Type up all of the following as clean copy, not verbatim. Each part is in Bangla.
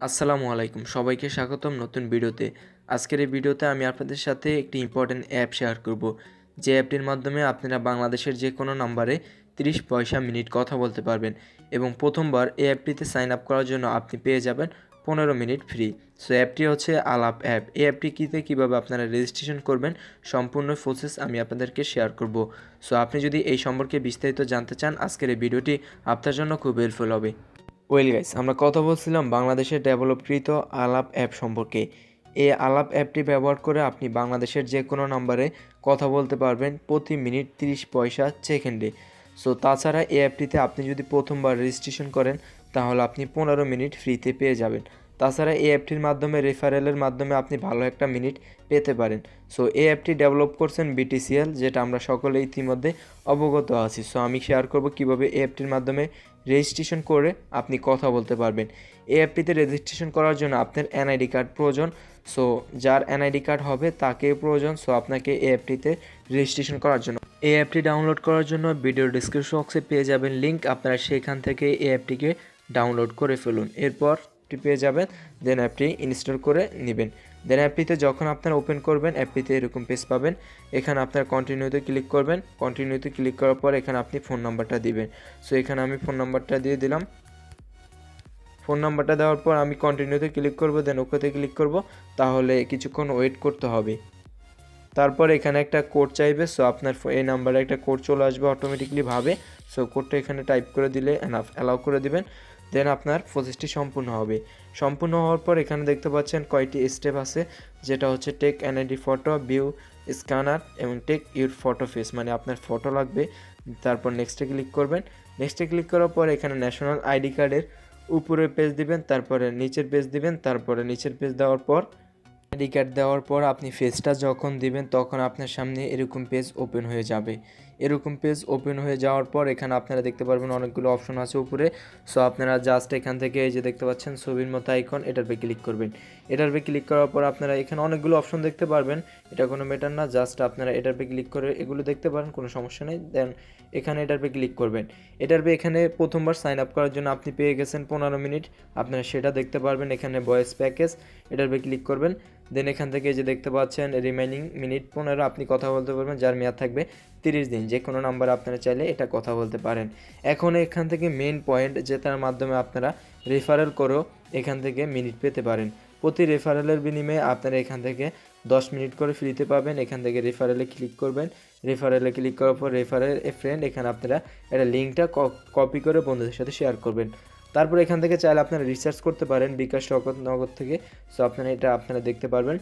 আসসালামু আলাইকুম, সবাইকে স্বাগতম নতুন ভিডিওতে। আজকের এই ভিডিওতে আমি আপনাদের সাথে একটি ইম্পর্টেন্ট অ্যাপ শেয়ার করব, যে অ্যাপটির মাধ্যমে আপনারা বাংলাদেশের যে কোনো নাম্বারে 30 পয়সা মিনিট কথা বলতে পারবেন এবং প্রথমবার এই অ্যাপটিতে সাইন আপ করার জন্য আপনি পেয়ে যাবেন 15 মিনিট ফ্রি। সো অ্যাপটি হচ্ছে আলাপ অ্যাপ। এই অ্যাপটি কীভাবে আপনারা রেজিস্ট্রেশন করবেন সম্পূর্ণ প্রসেস আমি আপনাদেরকে শেয়ার করব। সো আপনি যদি এই সম্পর্কে বিস্তারিত জানতে চান, আজকের এই ভিডিওটি আপনার জন্য খুব হেল্পফুল হবে। ওয়েল গাইস, আমরা কথা বলছিলাম বাংলাদেশের ডেভেলপকৃত আলাপ অ্যাপ সম্পর্কে। এই আলাপ অ্যাপটি ব্যবহার করে আপনি বাংলাদেশের যে কোনো নাম্বারে কথা বলতে পারবেন প্রতি মিনিট 30 পয়সা সেকেন্ডে। সো তাছাড়া এই অ্যাপটিতে আপনি যদি প্রথমবার রেজিস্ট্রেশন করেন তাহলে আপনি 15 মিনিট ফ্রিতে পেয়ে যাবেন। তাছাড়া এই অ্যাপটির মাধ্যমে রেফারেলের মাধ্যমে আপনি ভালো একটা মিনিট পেতে পারেন। সো এই অ্যাপটি ডেভেলপ করছেন BTCL, যেটা আমরা সকলে ইতিমধ্যে অবগত আছি। সো আমি শেয়ার করব কীভাবে এই অ্যাপটির মাধ্যমে রেজিস্ট্রেশন করে আপনি কথা বলতে পারবেন। এই অ্যাপটিতে রেজিস্ট্রেশন করার জন্য আপনার NID কার্ড প্রয়োজন। সো যার NID কার্ড হবে তাকে প্রয়োজন। সো আপনাকে এই অ্যাপটিতে রেজিস্ট্রেশন করার জন্য এই অ্যাপটি ডাউনলোড করার জন্য ভিডিওর ডিসক্রিপশন বক্সে পেয়ে যাবেন লিঙ্ক। আপনারা সেখান থেকে এই অ্যাপটিকে ডাউনলোড করে ফেলুন। এরপর পেয়ে যাবেন, দেন অ্যাপটি ইনস্টল করে নেবেন। দেন অ্যাপটিতে যখন আপনারা ওপেন করবেন, অ্যাপটিতে এরকম পেজ পাবেন। এখানে আপনার কন্টিনিউতে ক্লিক করবেন। কন্টিনিউতে ক্লিক করার পর এখানে আপনি ফোন নাম্বারটা দিবেন। সো এখানে আমি ফোন নাম্বারটা দিয়ে দিলাম। ফোন নাম্বারটা দেওয়ার পর আমি কন্টিনিউতে ক্লিক করব, দেন ওকেতে ক্লিক করব। তাহলে কিছুক্ষণ ওয়েট করতে হবে। তারপর এখানে একটা কোড চাইবে। সো আপনার এই নাম্বারে একটা কোড চলে আসবে অটোমেটিকলি ভাবে। সো কোডটা এখানে টাইপ করে দিলে এনাফ, অ্যালাউ করে দিবেন। দেন আপনার প্রসেসটি সম্পূর্ণ হবে। সম্পূর্ণ হওয়ার পর এখানে দেখতে পাচ্ছেন কয়টি স্টেপ আছে, যেটা হচ্ছে take NID photo, view scanner এবং টেক ইউর ফটো ফেস, মানে আপনার ফটো লাগবে। তারপর নেক্সটে ক্লিক করবেন। নেক্সটে ক্লিক করার পর এখানে ন্যাশনাল ID কার্ডের উপরে পেজ দিবেন, তারপরে নিচের পেজ দিবেন, তারপরে নিচের পেজ দেওয়ার পর ID কার্ড দেওয়ার পর আপনি ফেসটা যখন দিবেন তখন আপনার সামনে এরকম পেজ ওপেন হয়ে যাবে। এরকম পেজ ওপেন হয়ে যাওয়ার পর এখানে আপনারা দেখতে পারবেন অনেকগুলো অপশন আছে উপরে। সো আপনারা জাস্ট এখান থেকে এই যে দেখতে পাচ্ছেন ছবির মতো আইকন, এটার উপরে ক্লিক করবেন। এটার উপরে ক্লিক করার পর আপনারা এখানে অনেকগুলো অপশন দেখতে পারবেন। এটা কোনো ম্যাটার না, জাস্ট আপনারা এটার উপরে ক্লিক করে এগুলো দেখতে পারেন, কোনো সমস্যা নেই। দেন এখানে এটার উপরে ক্লিক করবেন। এটার উপরে এখানে প্রথমবার সাইন আপ করার জন্য আপনি পেয়ে গেছেন 15 মিনিট, আপনারা সেটা দেখতে পারবেন। এখানে ভয়েস প্যাকেজ, এটার উপরে ক্লিক করবেন। দেন এখান থেকে যে দেখতে পাচ্ছেন রিমেইনিং মিনিট 15 আপনি কথা বলতে পারবেন, যার মেয়াদ থাকবে 30 দিন। যে কোনো নাম্বার আপনারা চাইলে এটা কথা বলতে পারেন। এখন এখান থেকে মেইন পয়েন্ট, যে তার মাধ্যমে আপনারা রেফারেল করেও এখান থেকে মিনিট পেতে পারেন। প্রতি রেফারেলের বিনিময়ে আপনারা এখান থেকে 10 মিনিট করে ফ্রিতে পাবেন। এখান থেকে রেফারেলে ক্লিক করবেন। রেফারেলে ক্লিক করার পর রেফারেল এ ফ্রেন্ড, এখানে আপনারা এটা লিঙ্কটা কপি করে বন্ধুদের সাথে শেয়ার করবেন। তারপর এখান থেকে চাইলে আপনারা রিসার্চ করতে পারেন বিকাশ নগদ থেকে। সো আপনারা এটা আপনারা দেখতে পারবেন।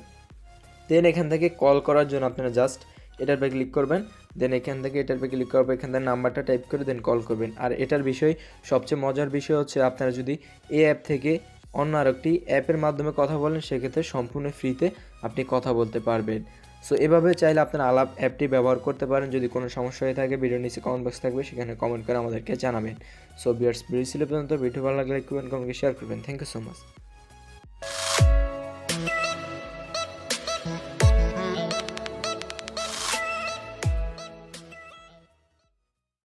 দেন এখান থেকে কল করার জন্য আপনারা জাস্ট এটার উপরে ক্লিক করবেন। দেন এখান থেকে এটার উপরে ক্লিক করার পর এখান থেকে নাম্বারটা টাইপ করে দেন কল করবেন। আর এটার বিষয়, সবচেয়ে মজার বিষয় হচ্ছে আপনারা যদি এই অ্যাপ থেকে অন্য আরেকটি অ্যাপের মাধ্যমে কথা বলেন, সেক্ষেত্রে সম্পূর্ণ ফ্রিতে আপনি কথা বলতে পারবেন। সো এভাবে চাইলে আপনারা আলাপ অ্যাপটি ব্যবহার করতে পারেন। যদি কোনো সমস্যা হয়ে থাকে, ভিডিওর নিচে কমেন্ট বক্স থাকবে, সেখানে কমেন্ট করে আমাদেরকে জানাবেন। সো ভিউয়ার্স, ভিডিও ছিল পর্যন্ত। ভিডিও ভালো লাগলে লাইক করবেন, কমেন্ট শেয়ার করবেন। Thank you so much.